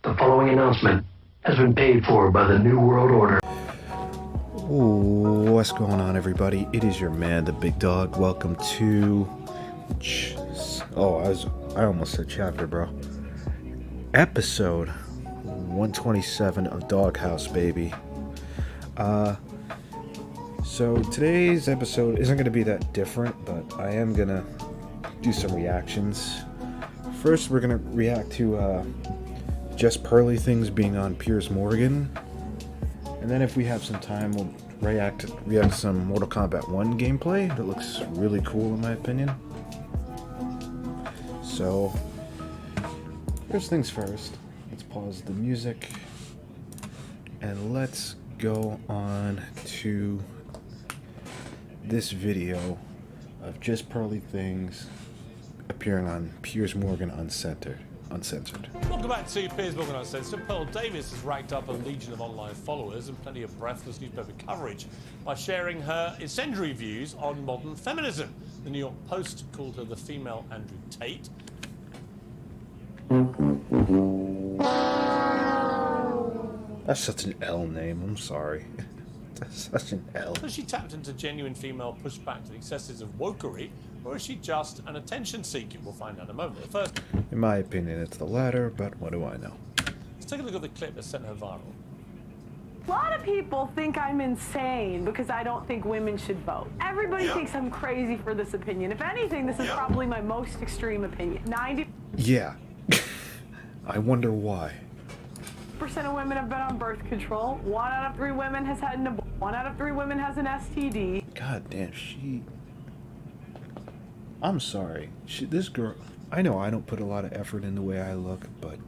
The following announcement has been paid for by the New World Order. Ooh, what's going on, everybody? It is your man, the Big Dog. Welcome to... I almost said chapter, bro. Episode 127 of Doghouse, baby. So today's episode isn't going to be that different, but I am going to do some reactions. First, we're going to react to Just Pearly Things being on Piers Morgan. And then if we have some time, we'll react to some Mortal Kombat 1 gameplay that looks really cool in my opinion. So, first things first, let's pause the music and let's go on to this video of Just Pearly Things appearing on Piers Morgan Uncensored. Welcome back to Piers Morgan Uncensored. Pearl Davis has racked up a legion of online followers and plenty of breathless newspaper coverage by sharing her incendiary views on modern feminism. The New York Post called her the female Andrew Tate. That's such an L name, I'm sorry. That's such an L. Has she tapped into genuine female pushback to the excesses of wokery, or is she just an attention seeker? We'll find out in a moment. But first, in my opinion, it's the latter, but what do I know? let's take a look at the clip that sent her viral. A lot of people think I'm insane because I don't think women should vote. Everybody thinks I'm crazy for this opinion. If anything, this is probably my most extreme opinion. 90% Yeah. I wonder why. of women have been on birth control. 1 out of 3 women has had an abortion. 1 out of 3 women has an STD. God damn, I'm sorry. This girl... I know I don't put a lot of effort in the way I look, but...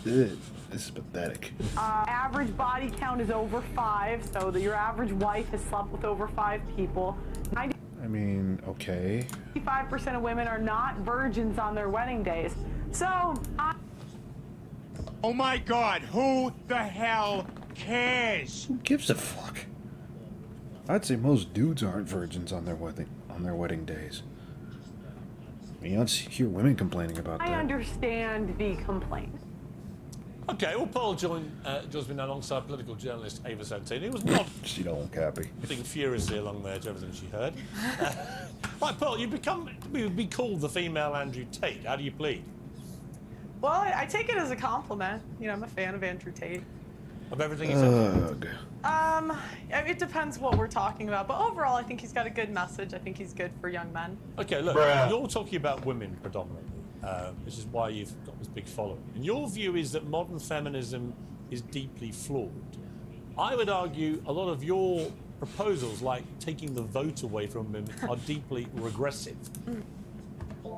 This is pathetic. Average body count is over 5, so that your average wife has slept with over 5 people. I mean, okay. 95% of women are not virgins on their wedding days. So, Oh my God, who the hell cares? Who gives a fuck? I'd say most dudes aren't virgins on their wedding days. I mean, you don't hear women complaining about that. I understand the complaint. Okay, well, Pearl joins me now alongside political journalist Ava Santini, who was not She don't look happy. furiously along there to everything she heard. Right, Pearl, you've been called the female Andrew Tate. How do you plead? Well, I take it as a compliment. You know, I'm a fan of Andrew Tate. Of everything he said? It depends what we're talking about, but overall, I think he's got a good message. I think he's good for young men. Okay, look, you're talking about women predominantly, which is why you've got this big following. And your view is that modern feminism is deeply flawed. I would argue a lot of your proposals, like taking the vote away from women, are deeply regressive.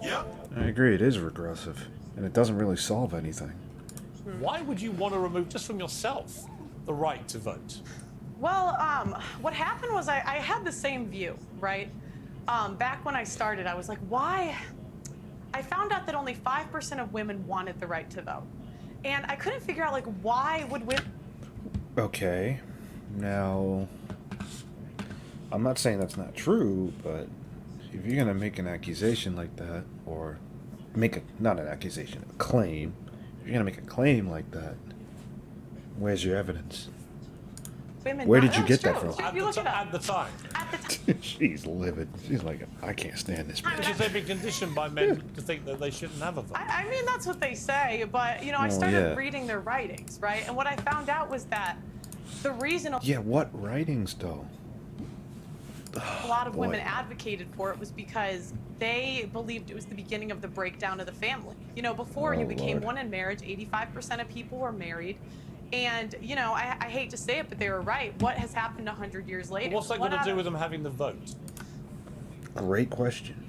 I agree, it is regressive. And it doesn't really solve anything. Why would you want to remove, just from yourself, the right to vote? Well, what happened was I had the same view, right? Back when I started, I was like, why? I found out that only 5% of women wanted the right to vote. And I couldn't figure out, like, why would women... Okay. Now, I'm not saying that's not true, but if you're going to make an accusation like that, or not an accusation, a claim, if you're going to make a claim like that, where's your evidence? Women Where did you get that from? At the time. She's livid. She's like, I can't stand this bitch. Because they've been conditioned by men to think that they shouldn't have a vote. I mean, that's what they say, but, you know, I started reading their writings, right? And what I found out was that the reason... Yeah, what writings, though? A lot of women advocated for it was because they believed it was the beginning of the breakdown of the family. You know, before you became one in marriage, 85% of people were married. And, you know, I hate to say it, but they were right. What has happened 100 years later? What's that got to do with them having the vote? Great question.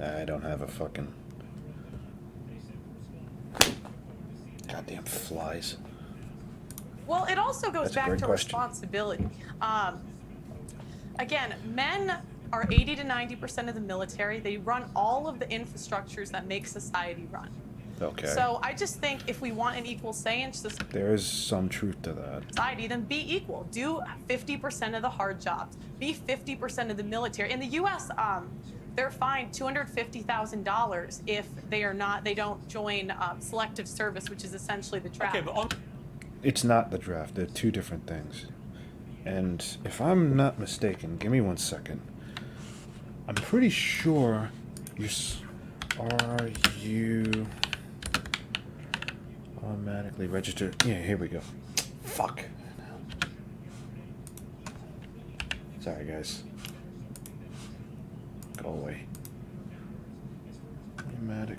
I don't have a fucking... Goddamn flies. Well, it also goes back to question. responsibility. Again, men are 80 to 90% of the military. They run all of the infrastructures that make society run. Okay. So I just think if we want an equal say in there is some truth to that. Society, then be equal. Do 50% of the hard jobs. Be 50% of the military. In the U.S., they're fined $250,000 if they don't join selective service, which is essentially the draft. Okay, but on It's not the draft. They're two different things. And if I'm not mistaken, give me 1 second. I'm pretty sure are you automatically registered? Yeah, here we go. Fuck. Sorry, guys. Go away. Automatically.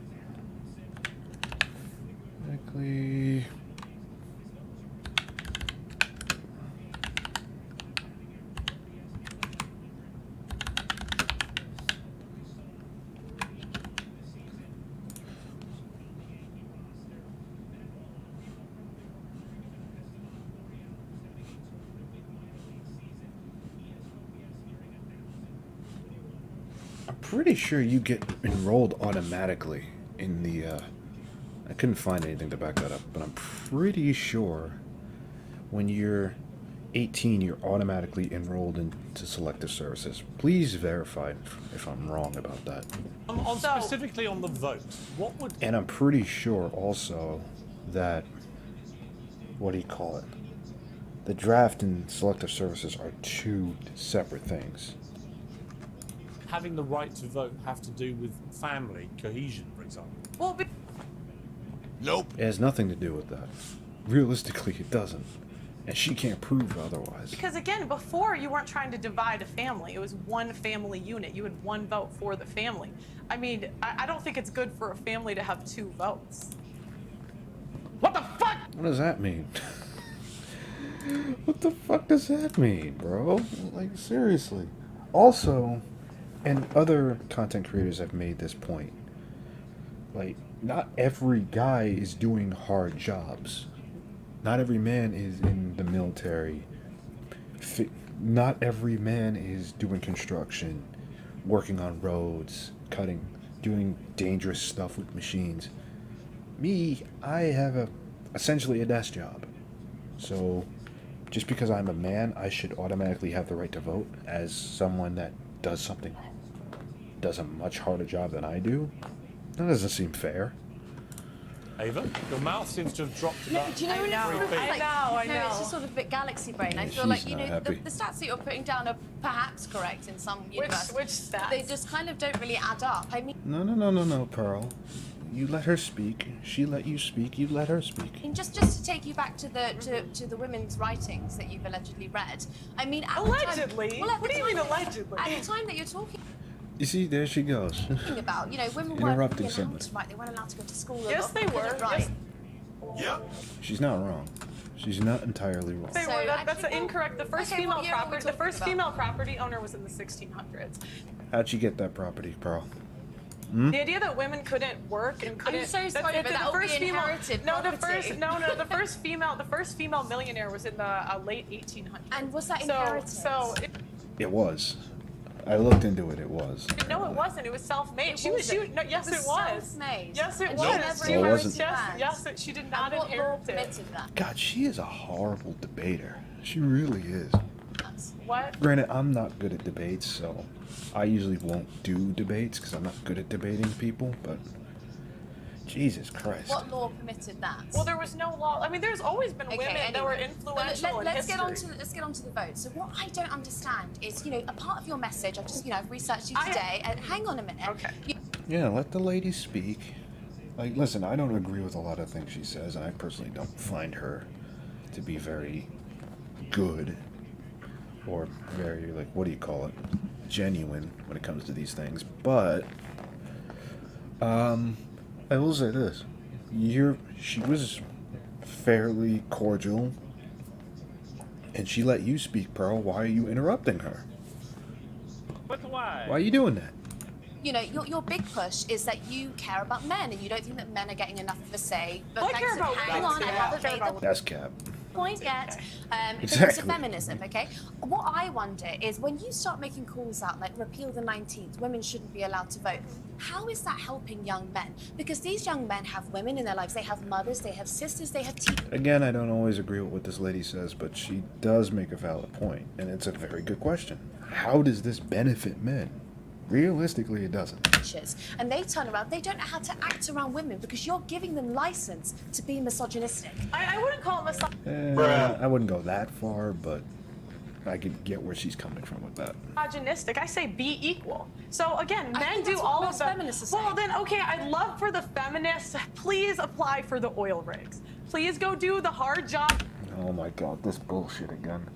Pretty sure you get enrolled automatically in the I couldn't find anything to back that up, but I'm pretty sure when you're 18 you're automatically enrolled into selective services. Please verify if I'm wrong about that. specifically on the vote, what would... And I'm pretty sure also that, what do you call it, the draft and selective services are two separate things. having the right to vote have to do with family cohesion, for example? Well, Nope. It has nothing to do with that. Realistically, it doesn't. And she can't prove otherwise. because again, before you weren't trying to divide a family. It was one family unit. You had one vote for the family. I mean, I don't think it's good for a family to have two votes. What the fuck? What does that mean? What the fuck does that mean, bro? Like, seriously. Also, and other content creators have made this point, like, not every guy is doing hard jobs. Not every man is in the military. Not every man is doing construction, working on roads, cutting, doing dangerous stuff with machines. Me, I have essentially a desk job. So, just because I'm a man, I should automatically have the right to vote as someone that does a much harder job than I do? That doesn't seem fair. Ava, your mouth seems to have dropped No, about do you know when I it's know. sort of I like, know, I no, it's know. just sort of a bit galaxy brain. I Yeah, feel like, she's you not know, happy. the stats that you're putting down are perhaps correct in some universe. Which stats? They just kind of don't really add up. I mean, No, Pearl. You let her speak. She let you speak. You let her speak. just to take you back to the women's writings that you've allegedly read. I mean, at Allegedly? The time, well, at What the do you mean time- allegedly? At the time that you're talking You see, there she goes. about, you know, women weren't Interrupting really allowed somebody. to write. They weren't allowed to go to school. Yes, they were. Couldn't write. Yes. Yep. She's not wrong. She's not entirely wrong. They So, were. That's actually, incorrect. The first okay, what female year are we property. The talking first about? female property owner was in the 1600s. How'd she get that property, Pearl? The idea that women couldn't work and couldn't. so sorry, but that will be inherited No, the property. first. No. The first female millionaire was in the late 1800s. And was that So, inherited? so It was. I looked into it. It was. no, it wasn't. It was self-made. She was. No, yes, It it was was. self-made. Yes, it And was. she never She inherited was. land. Yes, she did not and what law inherit it. permitted that? God, she is a horrible debater. She really is. What? Granted, I'm not good at debates, so I usually won't do debates because I'm not good at debating people, but Jesus Christ. What law permitted that? Well, there was no law. I mean, there's always been women that were anyway. influential in Let's history. get on to the vote. So what I don't understand is, you know, a part of your message. I've researched you today. And hang on a minute. Okay. Yeah, let the lady speak. Like, listen, I don't agree with a lot of things she says, and I personally don't find her to be very good or very, like, what do you call it, genuine when it comes to these things. But I will say this: she was fairly cordial, and she let you speak, Pearl. Why are you interrupting her? But why? Why are you doing that? You know, your big push is that you care about men, and you don't think that men are getting enough of a say. But I care about hang women, on, I too. haven't I care made about the That's cap. point yet. Because Exactly. of feminism, okay? What I wonder is when you start making calls out like repeal the 19th, women shouldn't be allowed to vote. How is that helping young men? Because these young men have women in their lives. They have mothers, they have sisters, they have teachers. Again, I don't always agree with what this lady says, but she does make a valid point, and it's a very good question. How does this benefit men? Realistically, it doesn't. And they turn around, they don't know how to act around women because you're giving them license to be misogynistic. I wouldn't call it I wouldn't go that far, but I could get where she's coming from with that. misogynistic. I say be equal. So again, men think do that's what all of most the feminists are Well, saying. then okay, I'd love for the feminists. Please apply for the oil rigs. Please go do the hard job. Oh my god, this bullshit again.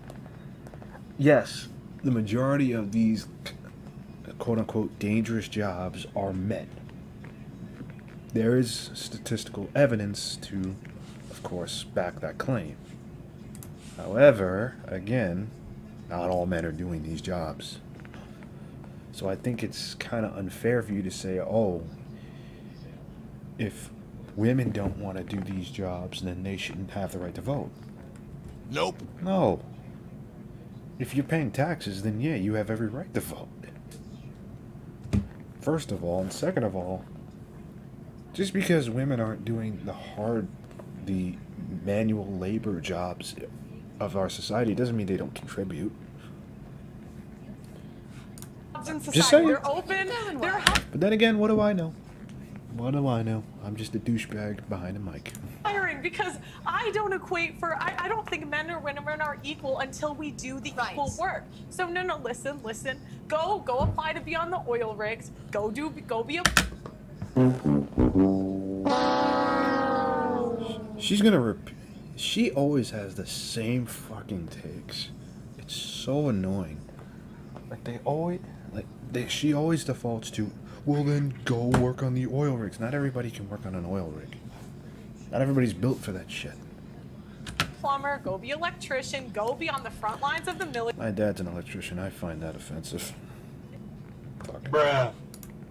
Yes, the majority of these quote-unquote dangerous jobs are men. There is statistical evidence to, of course, back that claim. However, again, not all men are doing these jobs. So I think it's kind of unfair for you to say, oh, if women don't want to do these jobs, then they shouldn't have the right to vote. Nope. No. If you're paying taxes, then yeah, you have every right to vote. First of all, and second of all, just because women aren't doing the manual labor jobs of our society doesn't mean they don't contribute. In society. Just saying. They're open. They're But then again, what do I know? What do I know? I'm just a douchebag behind a mic. hiring because I don't equate for. I don't think men or women are equal until we do the equal work. So no, listen. Go apply to be on the oil rigs. Go be a. She's gonna she always has the same fucking takes. It's so annoying. She always defaults to, well then go work on the oil rigs. Not everybody can work on an oil rig. Not everybody's built for that shit. Plumber, go be electrician, go be on the front lines of the My dad's an electrician. I find that offensive. Fucking.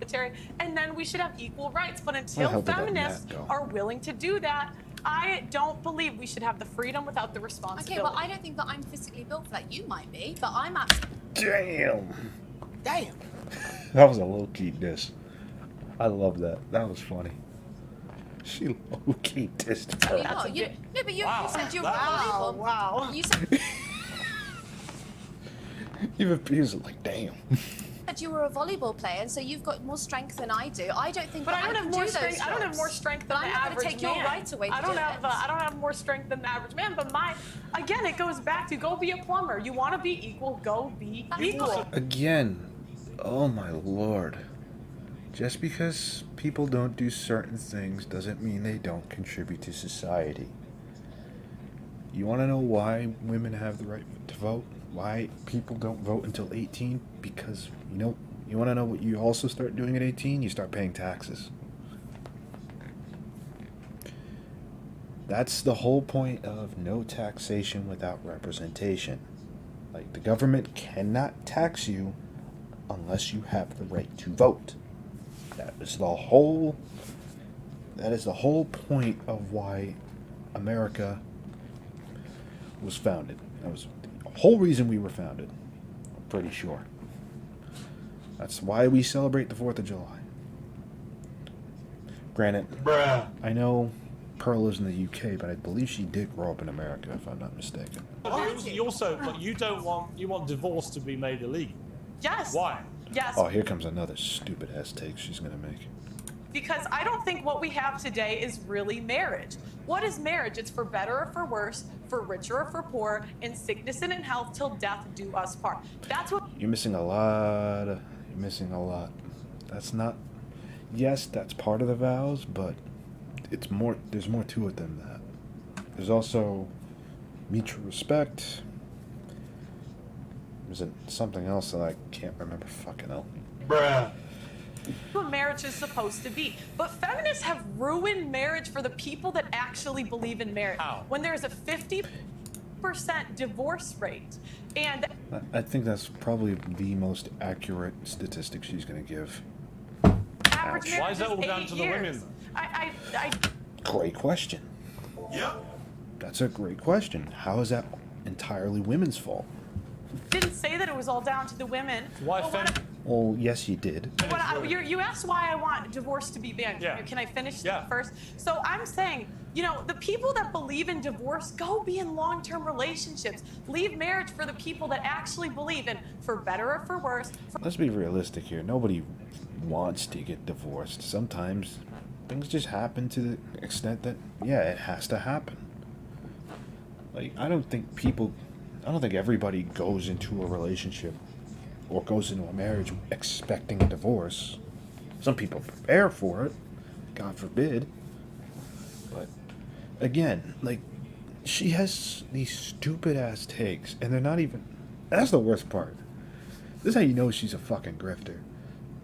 military, and then we should have equal rights. But until feminists are willing to do that, I don't believe we should have the freedom without the responsibility. Okay, well, I don't think that I'm physically built for that. You might be, but I'm absolutely... Damn. That was a low-key diss. I love that. That was funny. She low-key dissed her. You said you were volleyball. Wow. You said Even Piers like, damn. you were a volleyball player, and so you've got more strength than I do. I don't think But that I don't have can more do strength. those I don't have jobs. more strength But than I'm the not average going to take man. your right away to I don't do have. it. I don't have more strength than the average man. But again, it goes back to go be a plumber. You want to be equal, go be equal. Again, oh my lord. Just because people don't do certain things doesn't mean they don't contribute to society. You want to know why women have the right to vote? Why people don't vote until 18? Because, you want to know what you also start doing at 18? You start paying taxes. That's the whole point of no taxation without representation. Like, the government cannot tax you unless you have the right to vote. That is the whole point of why America was founded. That was the whole reason we were founded. I'm pretty sure. That's why we celebrate the 4th of July. Granted, I know Pearl is in the UK, but I believe she did grow up in America, if I'm not mistaken. You also, but you want divorce to be made illegal. Yes. Why? Yes. Oh, here comes another stupid ass take she's gonna make. Because I don't think what we have today is really marriage. What is marriage? It's for better or for worse, for richer or for poor, in sickness and in health, till death do us part. That's what. You're missing a lot. You're missing a lot. That's not. Yes, that's part of the vows, but it's more. There's more to it than that. There's also mutual respect. There's something else that I can't remember. Fucking hell. What marriage is supposed to be. But feminists have ruined marriage for the people that actually believe in marriage. How? When there's a 50% divorce rate. And I think that's probably the most accurate statistic she's going to give. average marriage Why is that all down 8 to the years. women? I Great question. Yep. That's a great question. How is that entirely women's fault? didn't say that it was all down to the women. Why But what Well, yes, you did. You asked why I want divorce to be banned. Yeah. Can I finish Yeah. first? So I'm saying, the people that believe in divorce, go be in long-term relationships. Leave marriage for the people that actually believe in, for better or for worse. Let's be realistic here. Nobody wants to get divorced. Sometimes things just happen to the extent that, yeah, it has to happen. Like, I don't think everybody goes into a relationship or goes into a marriage expecting a divorce. Some people prepare for it, God forbid. But again, like, she has these stupid ass takes, and they're not even. That's the worst part. This is how you know she's a fucking grifter.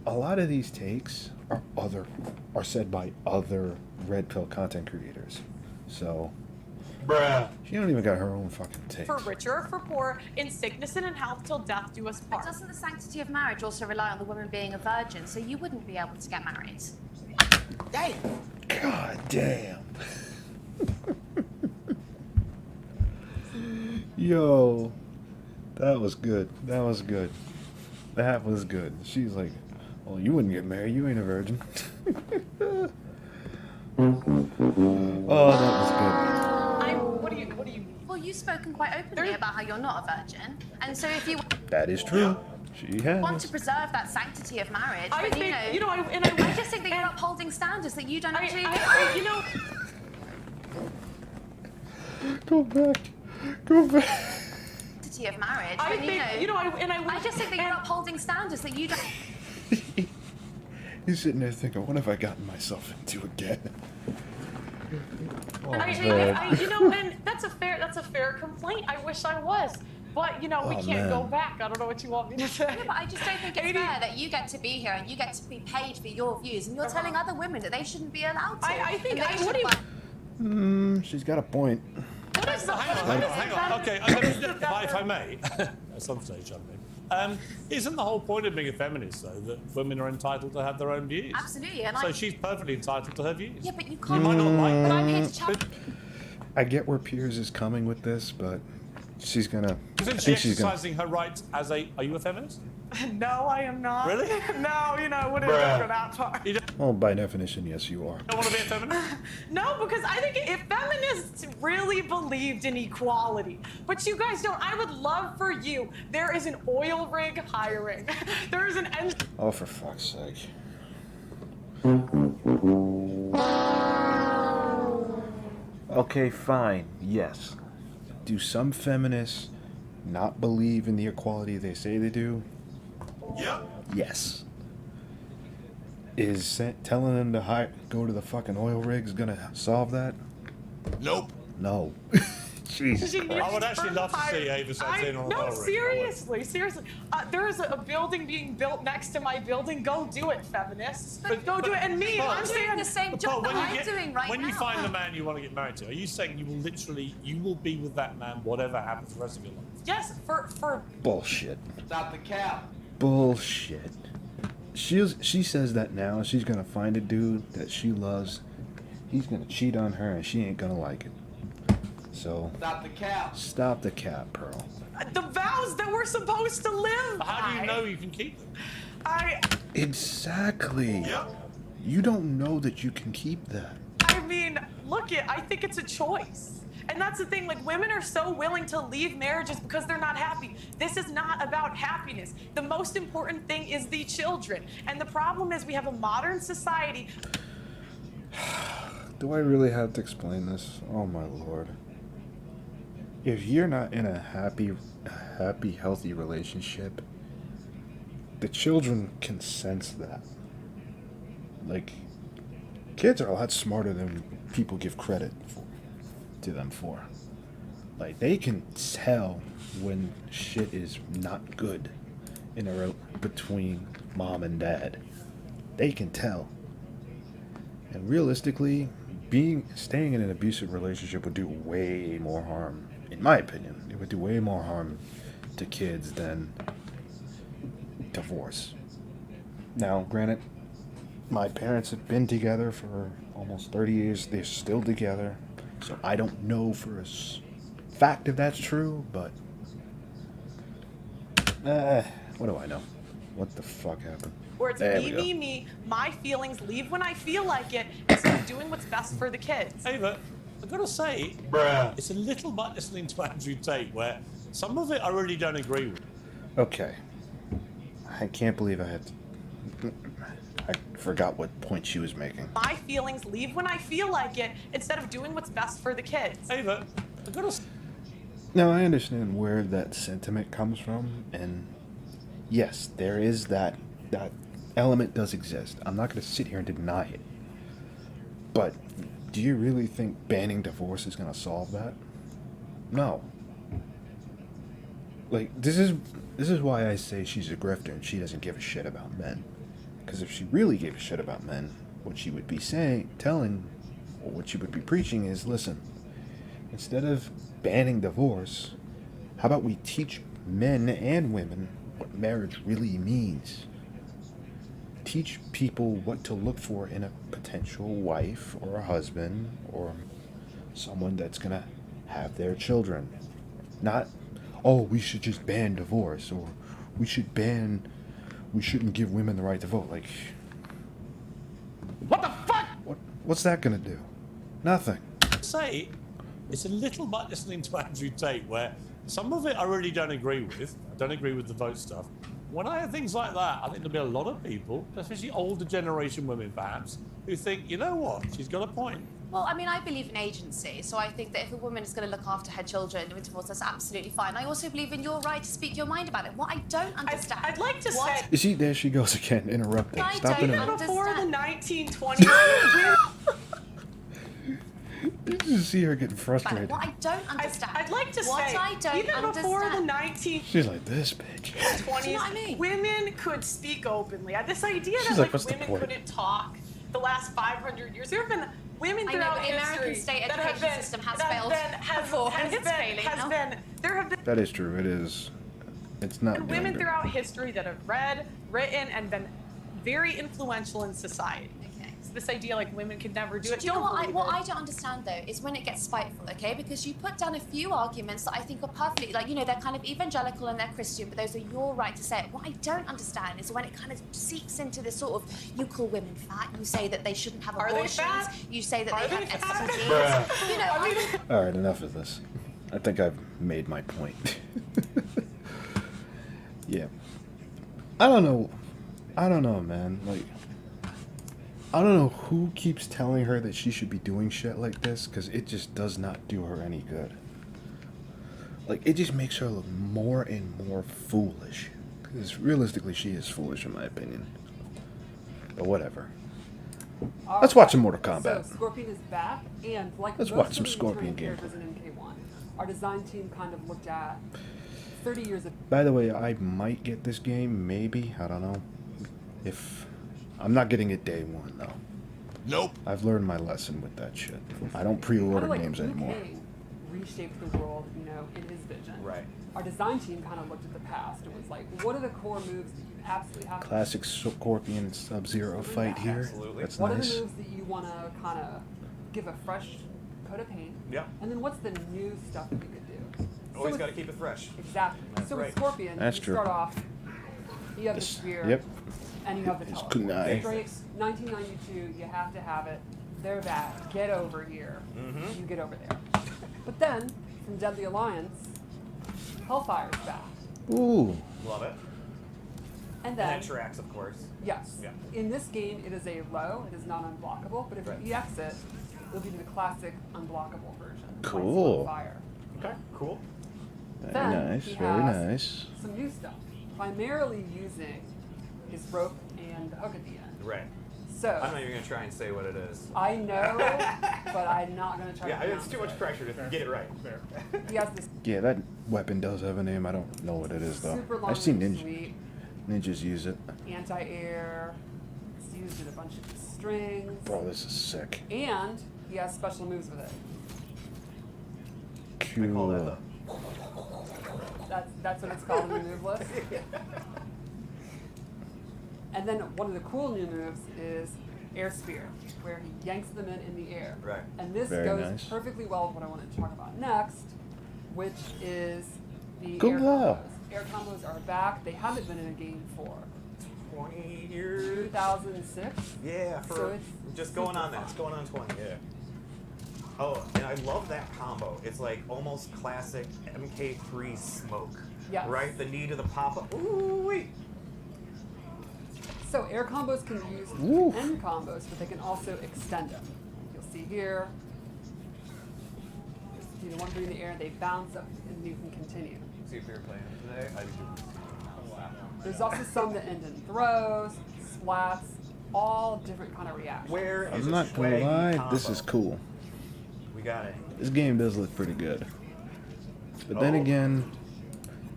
A lot of these takes are said by other red pill content creators. So, Bruh. she don't even got her own fucking takes. For richer or for poor, in sickness and in health, till death do us But part. doesn't the sanctity of marriage also rely on the woman being a virgin, so you wouldn't be able to get married? Dang. God damn. Yo, that was good. That was good. That was good. She's like, well, you wouldn't get married. You ain't a virgin. Oh, that was good. What do you mean? Well, you've spoken quite openly about how you're not a virgin, and so if you That is true. She has. want to preserve that sanctity of marriage, I then think, I just think that you're upholding standards that you don't actually. Go back. Go back. Sanctity of marriage, I then, think, I just think that you're upholding standards that you don't. He's sitting there thinking, what have I gotten myself into again? Oh, and that's a fair complaint. I wish I was. But, we can't go back. I don't know what you want me to say. Yeah, but I just don't think it's fair that you get to be here and you get to be paid for your views, and you're telling other women that they shouldn't be allowed to. I think, and they what do you... She's got a point. What is Hang on. Okay, if I may, at some stage, isn't the whole point of being a feminist, though, that women are entitled to have their own views? Absolutely, and So she's perfectly entitled to her views. Yeah, but you can't. You might not like But them. I'm here to challenge. I get where Piers is coming with this, but she's gonna. Isn't I she think she's gonna. exercising her rights as a... Are you a feminist? No, I am not. Really? No, I wouldn't go for that far. You don't Well, by definition, yes, you are. want to be a feminist? No, because I think if feminists really believed in equality, but you guys don't, I would love for you. There is an oil rig hiring. There is an end. Oh, for fuck's sake. Okay, fine. Yes. Do some feminists not believe in the equality they say they do? Yep. Yes. Is telling them to go to the fucking oil rigs gonna solve that? Nope. No. Jesus Christ. I would actually love to see Ava Satin on an oil rig. Seriously. There is a building being built next to my building. Go do it, feminists. But go do it. And me, Paul, I'm saying the same job that I'm doing right when you now. find the man you want to get married to, are you saying you will be with that man whatever happens the rest of your life? yes, for Bullshit. Stop the cap. Bullshit. She says that now she's gonna find a dude that she loves. He's gonna cheat on her and she ain't gonna like it. So Stop the cap. stop the cap, Pearl. the vows that we're supposed to live. How do you by. know you can keep them? Exactly. Yep. You don't know that you can keep that. I mean, I think it's a choice. And that's the thing, like, women are so willing to leave marriages because they're not happy. This is not about happiness. The most important thing is the children. And the problem is we have a modern society. Do I really have to explain this? Oh my lord. If you're not in a happy, healthy relationship, the children can sense that. Like, kids are a lot smarter than people give credit to them for. Like, they can tell when shit is not good between mom and dad. They can tell. And realistically, staying in an abusive relationship would do way more harm, in my opinion. It would do way more harm to kids than divorce. Now, granted, my parents have been together for almost 30 years. They're still together. So I don't know for a fact if that's true, but what do I know? What the fuck happened? Where it's There me, we go. me, me, my feelings, leave when I feel like it, instead of doing what's best for the kids. Ava, I've got to say, it's a little like listening to Andrew Tate, where some of it I really don't agree with. Okay. I can't believe I forgot what point she was making. My feelings, leave when I feel like it, instead of doing what's best for the kids. Ava, I've got to... Now, I understand where that sentiment comes from, and yes, there is that element does exist. I'm not going to sit here and deny it. But do you really think banning divorce is going to solve that? No. Like, this is why I say she's a grifter and she doesn't give a shit about men. Because if she really gave a shit about men, what she would be telling, or what she would be preaching is, listen, instead of banning divorce, how about we teach men and women what marriage really means? Teach people what to look for in a potential wife or a husband or someone that's going to have their children. Not, oh, we should just ban divorce, or we shouldn't give women the right to vote. Like, What the fuck? what's that going to do? Nothing. Say, it's a little like listening to Andrew Tate, where some of it I really don't agree with. I don't agree with the vote stuff. When I hear things like that, I think there'll be a lot of people, especially older generation women perhaps, who think, you know what, she's got a point. Well, I mean, I believe in agency, so I think that if a woman is going to look after her children with divorce, that's absolutely fine. I also believe in your right to speak your mind about it. What I don't understand... I'd like to say... You see, there she goes again, interrupting. I Stop don't interrupting. Before the 1920s, You just see her getting frustrated. What I don't understand... I'd like to what say, I don't even before the understand... She's like, this bitch. 1920s, You know what I mean? women could speak openly. This idea She's that like, what's the women point? couldn't talk the last 500 years. There have been women I know, throughout but the American history state that have education been- system has that failed before, and it's failing now. There have been That is true. It is. It's not. women doing good. throughout history that have read, written, and been very influential in society. Okay. So this idea like women could never do it. Do you know don't what believe I it. don't understand though is when it gets spiteful, okay? Because you put down a few arguments that I think are perfectly, like, you know, they're kind of evangelical and they're Christian, but those are your right to say it. What I don't understand is when it kind of seeps into this sort of, you call women fat, you say that they shouldn't have Are they abortions, fat? you say that Are they they have fat? STDs. You know, I mean, All right, enough of this. I think I've made my point. Yeah. I don't know, man. Like, I don't know who keeps telling her that she should be doing shit like this, because it just does not do her any good. Like, it just makes her look more and more foolish. Because realistically, she is foolish, in my opinion. But whatever. Let's watch some Mortal Kombat. So Scorpion is back, and like Let's most watch of some the Scorpion returning characters in MK1, our design team kind of looked at 30 years of... By the way, I might get this game, maybe. I don't know. If I'm not getting it day one, though. Nope. I've learned my lesson with that shit. I don't pre-order Kinda like games Liu anymore. Kang reshaped the world, you know, in his vision. Right. Our design team kind of looked at the past and was like, what are the core moves that you absolutely have to... Classic Scorpion Sub-Zero fight here. Absolutely. That's What are nice. the moves that you want to kind of give a fresh coat of paint? Yeah. And then what's the new stuff that we could do? Always with- got to keep it fresh. Exactly. That's So right. with Scorpion, That's you true. start off, you have the Yes. spear, Yep. and you have the His teleport. kunai. Straight 1992, you have to have it. They're back. Get over here. Mm-hmm. You get over there. But then, from Deadly Alliance, Hellfire's back. Ooh. Love it. And And then, that tracks, of course. yes, Yeah. in this game, it is a low. It is not unblockable. But if Right. you EX it, it'll be the classic unblockable version. Ice Cool. on Fire. Okay, cool. Very Then nice. he Very has nice. some new stuff, primarily using his rope and the hook at the end. Right. So I'm not even going to try and say what it is. I know, but I'm not going to try Yeah, to it's too much pressure to get it right. Fair. He has this Yeah, that weapon does have a name. I don't know what it is though. super long I've seen range ninja, sweep, ninjas use it. anti-air. It's used in a bunch of strings. Bro, this is sick. And he has special moves with it. I call that Cool. That's what it's called in the move list. And then one of the cool new moves is air spear, where he yanks them in the air. Right. And this Very goes nice. perfectly well with what I wanted to talk about next, which is the Cool. air combos. Air combos are back. They haven't been in a game for 20 years. 2006. Yeah, So for it's just going super on that. It's fun. going on 20, yeah. Oh, and I love that combo. It's like almost classic MK3 smoke. Yes. Right? The knee to the pop-up. Ooh, wait. So air combos can use Oof. end combos, but they can also extend them. You'll see here. You know, one in the air, they bounce up, and you can continue. See if we were playing today. I do. There's also some that end in throws, splats, all different kind of reactions. Where is I'm a not gonna swaggy lie, combo? this is cool. We got it. This game does look pretty good. But then Oh. again,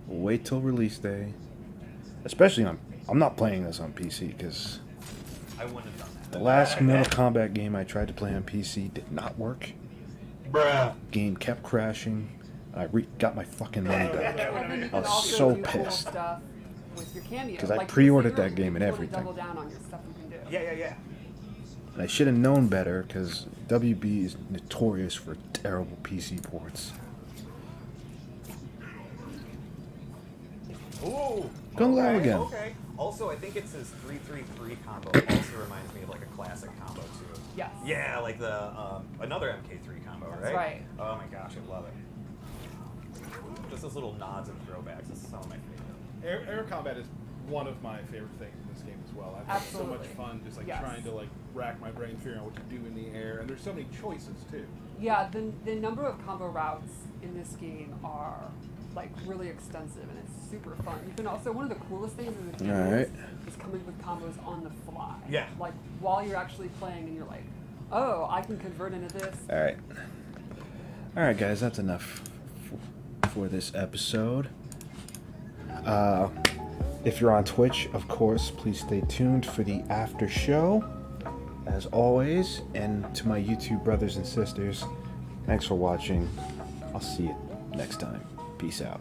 we'll wait till release day. Especially I'm not playing this on PC because I wouldn't have done that. the last Mortal Kombat game I tried to play on PC did not work. Bruh. Game kept crashing. I got my fucking money back. And then you I can was also so do cool pissed. stuff with your cameo. 'Cause I Like, pre-ordered you're that game and able to everything. Double down on your stuff you can do. Yeah. And I should have known better because WB is notorious for terrible PC ports. Ooh. Go low again. Okay. Also, I think it's his 3-3-3 combo. Also reminds me of like a classic combo too. Yes. Yeah, like the another MK3 combo, right? That's right. Oh my gosh, I love it. Just those little nods and throwbacks. This is some of my favorite. Air combat is one of my favorite things in this game as well. I've had so much Absolutely. fun just like Yes. trying to like rack my brain figuring out what to do in the air, and there's so many choices too. Yeah, the number of combo routes in this game are like really extensive, and it's super fun. You can also, one of the coolest things in the game Alright. is coming with combos on the fly. Yeah. Like while you're actually playing, and you're like, oh, I can convert into this. Alright, guys, that's enough for this episode. If you're on Twitch, of course, please stay tuned for the after show, as always. And to my YouTube brothers and sisters, thanks for watching. I'll see you next time. Peace out.